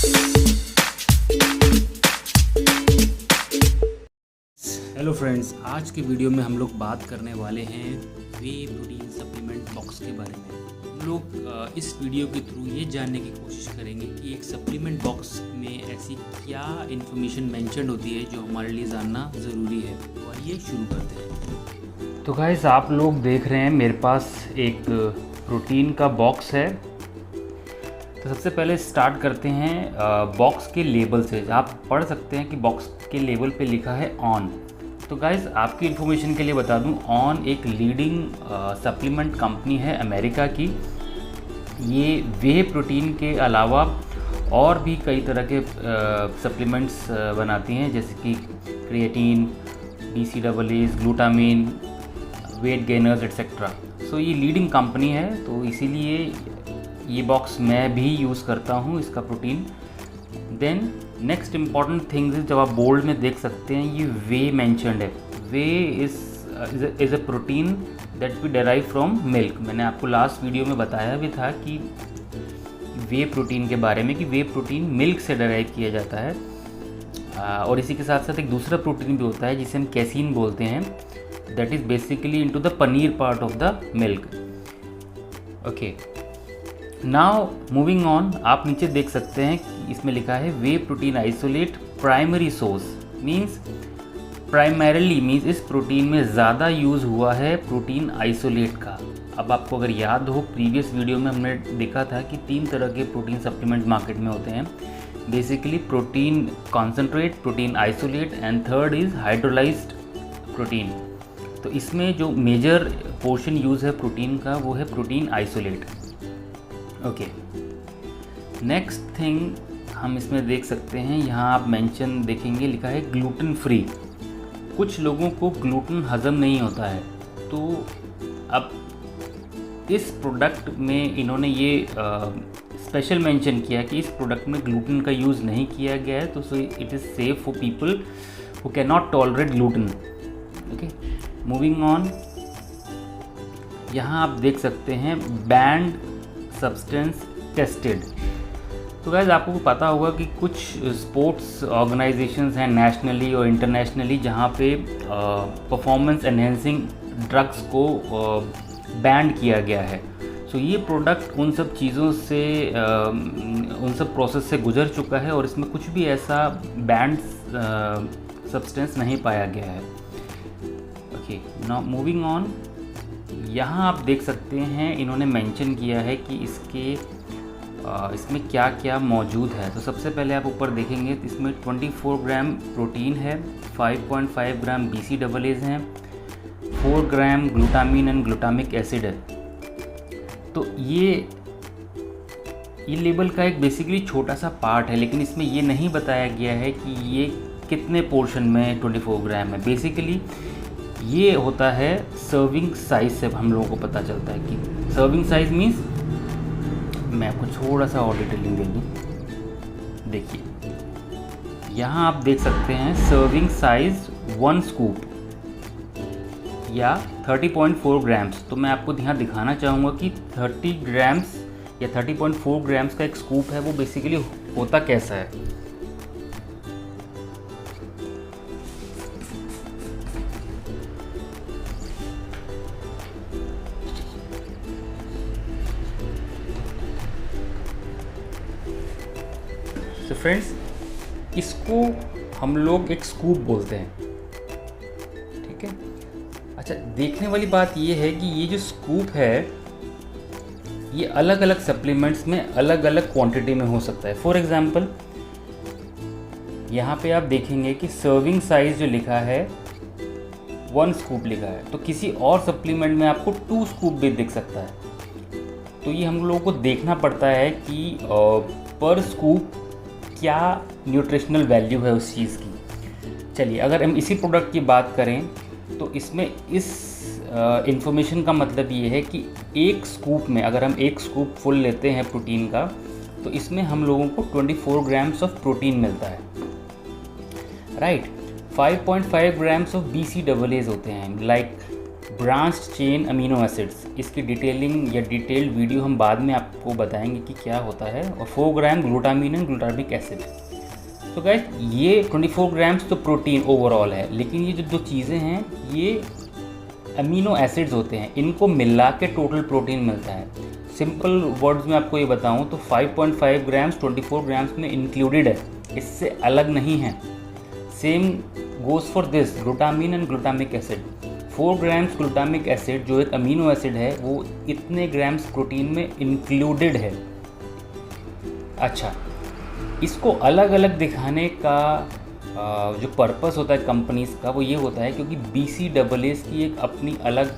Hello friends, आज के video में हम लोग बात करने वाले हैं वे प्रोटीन सप्लीमेंट बॉक्स के बारे में। हम लोग इस वीडियो के थ्रू ये जानने की कोशिश करेंगे कि एक सप्लीमेंट बॉक्स में ऐसी क्या इन्फॉर्मेशन मेंशन होती है जो हमारे लिए जानना ज़रूरी है। तो आइए शुरू करते हैं। तो गाइस, आप लोग देख रहे हैं मेरे पास एक प्रोटीन का बॉक्स है। तो सबसे पहले स्टार्ट करते हैं बॉक्स के लेबल से। आप पढ़ सकते हैं कि बॉक्स के लेबल पे लिखा है ऑन। तो गाइज़, आपकी इन्फॉर्मेशन के लिए बता दूं, ऑन एक लीडिंग सप्लीमेंट कंपनी है अमेरिका की। ये वे प्रोटीन के अलावा और भी कई तरह के सप्लीमेंट्स बनाती हैं, जैसे कि creatine, BCAAs, glutamine, weight gainers etcetera. So ये लीडिंग कंपनी है, तो इसीलिए ये बॉक्स मैं भी यूज़ करता हूँ, इसका protein. Then next important things जब आप बोल्ड में देख सकते हैं, ये वे मेंशन्ड है। Whey is a protein that we derive from milk. मैंने आपको लास्ट वीडियो में बताया भी था कि वे प्रोटीन के बारे में, कि वे प्रोटीन मिल्क से डेराइव किया जाता है। और इसी के साथ साथ एक दूसरा प्रोटीन भी होता है जिसे हम कैसीन बोलते हैं, that is basically into the paneer part of the milk. Okay, now moving on, आप नीचे देख सकते हैं कि इसमें लिखा है whey protein isolate primary source. Means primarily means इस प्रोटीन में ज़्यादा यूज़ हुआ है प्रोटीन आइसोलेट का। अब आपको अगर याद हो, प्रीवियस वीडियो में हमने देखा था कि 3 तरह के प्रोटीन सप्लीमेंट मार्केट में होते हैं। Basically protein concentrate, protein isolate and third is hydrolysed protein. तो इसमें जो मेजर पोर्शन यूज़ है प्रोटीन का, वो है protein isolate. Okay, next thing हम इसमें देख सकते हैं, यहाँ आप मेंशन देखेंगे लिखा है ग्लूटेन फ्री। कुछ लोगों को ग्लूटेन हज़म नहीं होता है, तो अब इस प्रोडक्ट में इन्होंने ये स्पेशल मेंशन किया कि इस प्रोडक्ट में ग्लूटेन का यूज़ नहीं किया गया है, तो so it is safe for people who can not tolerate gluten. Okay, moving on, यहाँ आप देख सकते हैं बैंड सब्सटेंस टेस्टेड। तो गाइस, आपको पता होगा कि कुछ स्पोर्ट्स ऑर्गेनाइजेशंस हैं नेशनली और इंटरनेशनली, जहाँ पे परफॉर्मेंस एनहेंसिंग ड्रग्स को बैन किया गया है। सो ये प्रोडक्ट उन सब चीज़ों से, उन सब प्रोसेस से गुजर चुका है और इसमें कुछ भी ऐसा बैंड सब्सटेंस नहीं पाया गया है। ओके, नाउ मूविंग ऑन, यहाँ आप देख सकते हैं इन्होंने मेंशन किया है कि इसमें क्या क्या मौजूद है। तो सबसे पहले आप ऊपर देखेंगे तो इसमें 24 ग्राम प्रोटीन है, 5.5 ग्राम BCAAs हैं, 4 ग्राम ग्लूटामिन एंड ग्लूटामिक एसिड है। तो ये लेबल का एक बेसिकली छोटा सा पार्ट है, लेकिन इसमें ये नहीं बताया गया है कि ये कितने पोर्शन में 24 ग्राम है। बेसिकली ये होता है सर्विंग साइज़ से हम लोगों को पता चलता है कि सर्विंग साइज़ मीन्स, मैं आपको थोड़ा सा और डिटेलिंग दे दूँ। देखिए, यहाँ आप देख सकते हैं सर्विंग साइज़ 1 स्कूप या 30.4 ग्राम्स। तो मैं आपको यहाँ दिखाना चाहूँगा कि 30 ग्राम्स या 30.4 ग्राम्स का एक स्कूप है, वो बेसिकली होता कैसा है। तो फ्रेंड्स, इसको हम लोग एक स्कूप बोलते हैं, ठीक है। अच्छा, देखने वाली बात ये है कि ये जो स्कूप है, ये अलग अलग सप्लीमेंट्स में अलग अलग क्वांटिटी में हो सकता है। फॉर एग्जांपल, यहाँ पे आप देखेंगे कि सर्विंग साइज़ जो लिखा है 1 स्कूप लिखा है, तो किसी और सप्लीमेंट में आपको 2 स्कूप भी दिख सकता है। तो ये हम लोगों को देखना पड़ता है कि पर स्कूप क्या न्यूट्रिशनल वैल्यू है उस चीज़ की। चलिए, अगर हम इसी प्रोडक्ट की बात करें तो इसमें इस इंफॉर्मेशन का मतलब ये है कि एक स्कूप में, अगर हम एक स्कूप फुल लेते हैं प्रोटीन का, तो इसमें हम लोगों को 24 ग्राम्स ऑफ प्रोटीन मिलता है, राइट। 5.5 ग्राम्स ऑफ BCAAs होते हैं, like branched chain amino acids, इसकी डिटेलिंग या डिटेल्ड वीडियो हम बाद में आपको बताएंगे कि क्या होता है। और 4 ग्राम ग्लूटामीन एंड ग्लूटामिक एसिड। तो गाइस ये 24 ग्राम्स तो प्रोटीन ओवरऑल है, लेकिन ये जो दो चीज़ें हैं ये अमीनो एसिड्स होते हैं, इनको मिला के टोटल प्रोटीन मिलता है। सिंपल वर्ड्स में आपको ये बताऊँ तो 5.5 ग्राम्स 24 ग्राम्स में इंक्लूडेड है, इससे अलग नहीं है। Same goes for this glutamine and glutamic acid. 4 grams glutamic acid जो एक अमीनो एसिड है वो इतने ग्राम्स प्रोटीन में इंक्लूडेड है। अच्छा, इसको अलग अलग दिखाने का जो पर्पस होता है कंपनीज़ का वो ये होता है क्योंकि BCAAs की एक अपनी अलग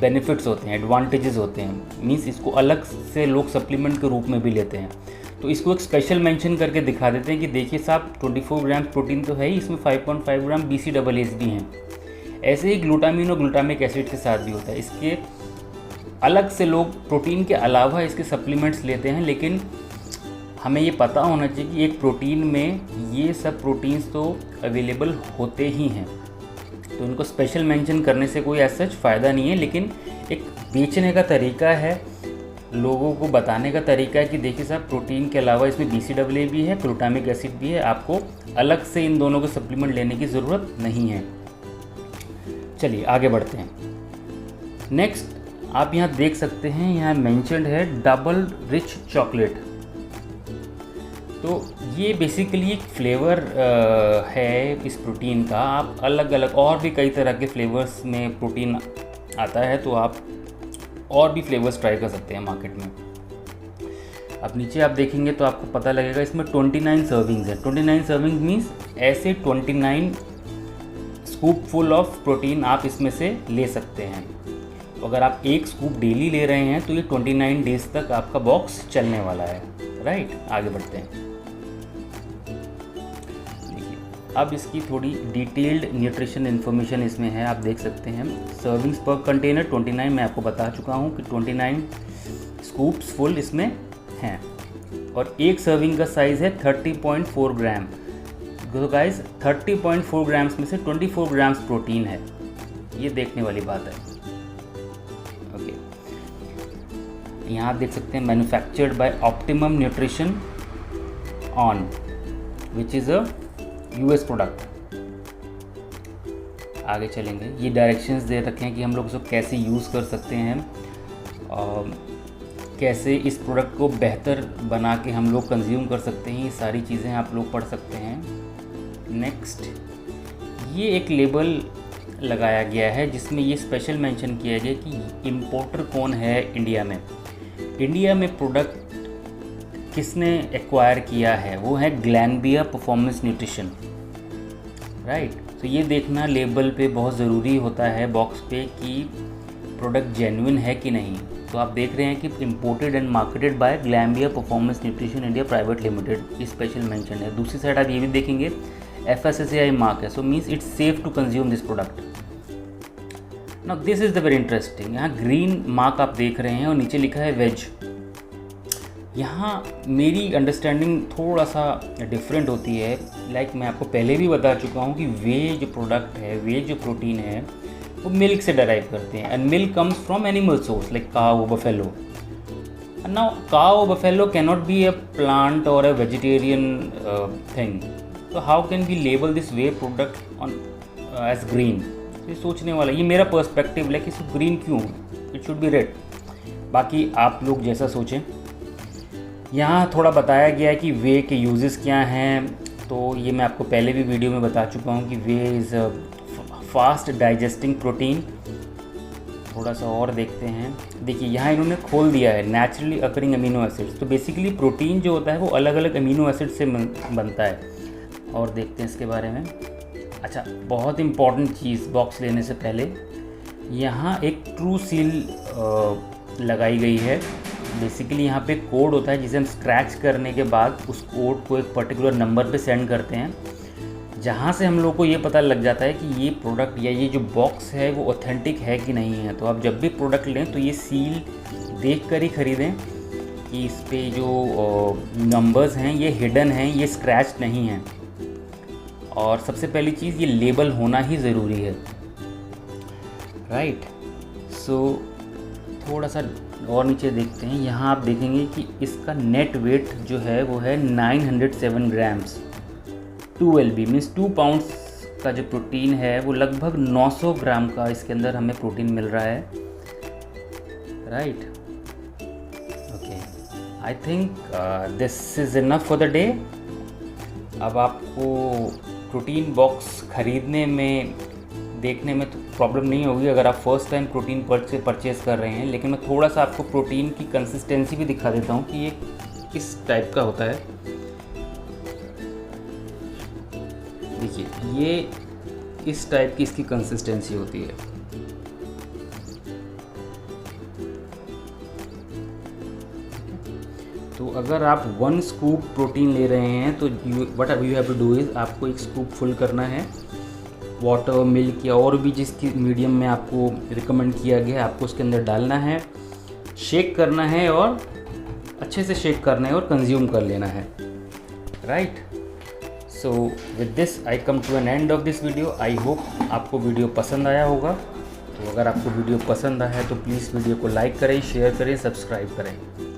बेनिफिट्स होते हैं, एडवांटेजेस होते हैं। मींस इसको अलग से लोग सप्लीमेंट के रूप में भी लेते हैं, तो इसको एक स्पेशल मेंशन करके दिखा देते हैं कि देखिए साहब 24 ग्राम प्रोटीन तो है ही, इसमें 5.5 ग्राम BCAAs भी हैं। ऐसे ही ग्लूटामीन और ग्लूटामिक एसिड के साथ भी होता है। इसके अलग से लोग प्रोटीन के अलावा इसके सप्लीमेंट्स लेते हैं, लेकिन हमें ये पता होना चाहिए कि एक प्रोटीन में ये सब प्रोटीन्स तो अवेलेबल होते ही हैं, तो इनको स्पेशल मेंशन करने से कोई ऐसा फ़ायदा नहीं है। लेकिन एक बेचने का तरीका है, लोगों को बताने का तरीका है कि देखिए साहब प्रोटीन के अलावा इसमें BCAA भी है, ग्लूटामिक एसिड भी है, आपको अलग से इन दोनों के सप्लीमेंट लेने की ज़रूरत नहीं है। चलिए आगे बढ़ते हैं। नेक्स्ट आप यहाँ देख सकते हैं, यहाँ मेंशन्ड है डबल रिच चॉकलेट। तो ये बेसिकली एक फ्लेवर है इस प्रोटीन का। आप अलग अलग और भी कई तरह के फ्लेवर्स में प्रोटीन आता है, तो आप और भी फ्लेवर्स ट्राई कर सकते हैं मार्केट में। अब नीचे आप देखेंगे तो आपको पता लगेगा इसमें 29 सर्विंग्स है। 29 सर्विंग्स मीन्स ऐसे 29 स्कूप फुल ऑफ प्रोटीन आप इसमें से ले सकते हैं। तो अगर आप एक स्कूप डेली ले रहे हैं तो ये 29 डेज तक आपका बॉक्स चलने वाला है। राइट, आगे बढ़ते हैं। देखिए अब इसकी थोड़ी डिटेल्ड न्यूट्रिशन इन्फॉर्मेशन इसमें है, आप देख सकते हैं। सर्विंग्स पर कंटेनर 29 मैं आपको बता चुका हूँ कि 29 स्कूप्स फुल इसमें हैं, और एक सर्विंग का साइज़ है 30.4 ग्राम। तो गाइस 30.4 ग्राम्स में से 24 ग्राम्स प्रोटीन है, ये देखने वाली बात है। ओके, यहाँ आप देख सकते हैं manufactured by optimum nutrition on which is a US product. आगे चलेंगे, ये डायरेक्शंस दे रखे हैं कि हम लोग इसको कैसे यूज़ कर सकते हैं, कैसे इस प्रोडक्ट को बेहतर बना के हम लोग कंज्यूम कर सकते हैं, ये सारी चीज़ें आप लोग पढ़ सकते हैं। नेक्स्ट, ये एक लेबल लगाया गया है जिसमें ये स्पेशल मेंशन किया गया कि इम्पोर्टर कौन है इंडिया में। इंडिया में प्रोडक्ट किसने एक्वायर किया है, वो है ग्लैनबिया परफॉर्मेंस न्यूट्रिशन। राइट, तो ये देखना लेबल पे बहुत ज़रूरी होता है, बॉक्स पे, कि प्रोडक्ट जेन्युइन है कि नहीं। तो आप देख रहे हैं कि imported and marketed by Glanbia performance nutrition India private limited, ये स्पेशल मेंशन है। दूसरी साइड आप ये भी देखेंगे FSSAI मार्क है, so means it's safe to consume this product. Now this is the very interesting, यहाँ ग्रीन मार्क आप देख रहे हैं और नीचे लिखा है वेज। यहाँ मेरी अंडरस्टैंडिंग थोड़ा सा डिफरेंट होती है। लाइक मैं आपको पहले भी बता चुका हूँ कि वे जो प्रोडक्ट है, वे जो प्रोटीन है वो मिल्क से डराइव करते हैं, and milk comes from animal source like cow, buffalo. Now cow, buffalo cannot be a plant or a vegetarian thing, तो how can we label this whey product on as green. ये सोचने वाला, ये मेरा perspective है कि इसको green क्यों, इट शुड बी रेड। बाकी आप लोग जैसा सोचें। यहाँ थोड़ा बताया गया है कि वे के यूजेस क्या हैं, तो ये मैं आपको पहले भी वीडियो में बता चुका हूँ कि वे इज़ फास्ट डाइजेस्टिंग प्रोटीन। थोड़ा सा और देखते हैं। देखिए यहाँ इन्होंने खोल दिया है नेचुरली अकरिंग अमीनो एसिड्स। तो बेसिकली प्रोटीन जो होता है वो अलग अलग अमीनो एसिड से बनता है, और देखते हैं इसके बारे में। अच्छा, बहुत इम्पॉर्टेंट चीज़ बॉक्स लेने से पहले, यहाँ एक ट्रू सील लगाई गई है। बेसिकली यहाँ पे कोड होता है जिसे हम स्क्रैच करने के बाद उस कोड को एक पर्टिकुलर नंबर पे सेंड करते हैं, जहाँ से हम लोग को ये पता लग जाता है कि ये प्रोडक्ट या ये जो बॉक्स है वो ऑथेंटिक है कि नहीं है। तो आप जब भी प्रोडक्ट लें तो ये सील देख कर ही ख़रीदें कि इस पे जो नंबर्स हैं ये हिडन हैं, ये स्क्रैच नहीं हैं। और सबसे पहली चीज़, ये लेबल होना ही ज़रूरी है। राइट। सो थोड़ा सा और नीचे देखते हैं। यहाँ आप देखेंगे कि इसका नेट वेट जो है वो है 907 ग्राम्स। 2 LB मीन्स 2 पाउंड्स का जो प्रोटीन है वो लगभग 900 ग्राम का इसके अंदर हमें प्रोटीन मिल रहा है, right. Okay, I think this is enough for the day. अब आपको प्रोटीन बॉक्स खरीदने में देखने में तो प्रॉब्लम नहीं होगी अगर आप फर्स्ट टाइम प्रोटीन परचेज़ कर रहे हैं, लेकिन मैं थोड़ा सा आपको प्रोटीन की कंसिस्टेंसी भी दिखा देता हूँ कि ये किस टाइप का होता है। देखिए, ये इस टाइप की इसकी कंसिस्टेंसी होती है। तो अगर आप 1 स्कूप प्रोटीन ले रहे हैं तो what you have to do is, आपको 1 स्कूप फुल करना है वाटर, मिल्क या और भी जिसकी मीडियम में आपको रिकमेंड किया गया है आपको उसके अंदर डालना है, शेक करना है और अच्छे से शेक करना है और कंज्यूम कर लेना है, right. So with this I come to an end of this video. I hope आपको वीडियो पसंद आया होगा। तो अगर आपको वीडियो पसंद आया है तो प्लीज़ वीडियो को लाइक करें, शेयर करें, सब्सक्राइब करें।